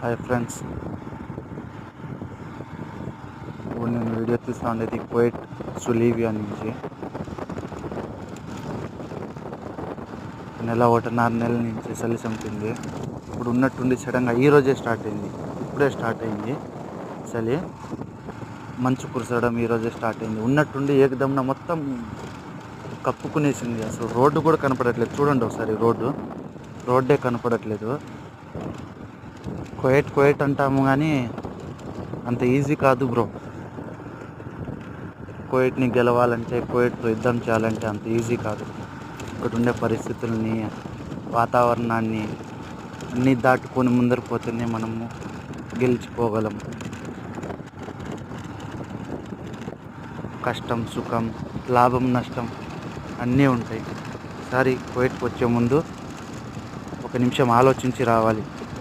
Hi friends, ఇప్పుడు నేను video తీస్తూ ఉండేది కువైట్ సులీవియా నుంచి. నెల నుంచి చలి చంపింది. ఇప్పుడు ఉన్నట్టుండి సడన్గా ఈరోజే స్టార్ట్ అయింది. ఇప్పుడే స్టార్ట్ అయింది చలి. మంచు కురసడం ఈరోజే స్టార్ట్ అయింది. ఉన్నట్టుండి ఏకదమ్న మొత్తం కప్పుకునేసింది. అసలు రోడ్డు కూడా కనపడట్లేదు. చూడండి ఒకసారి, రోడ్డే కనపడట్లేదు. కువైట్ అంటాము కానీ అంత ఈజీ కాదు బ్రో. కువైట్ని గెలవాలంటే, కువైట్తో యుద్ధం చేయాలంటే అంత ఈజీ కాదు. ఇక్కడ ఉండే పరిస్థితుల్ని, వాతావరణాన్ని అన్నీ దాటుకొని ముందరకు పోతేనే మనము గెలిచిపోగలం. కష్టం సుఖం, లాభం నష్టం అన్నీ ఉంటాయి. ఈసారి కువైట్కి వచ్చే ముందు ఒక నిమిషం ఆలోచించి రావాలి.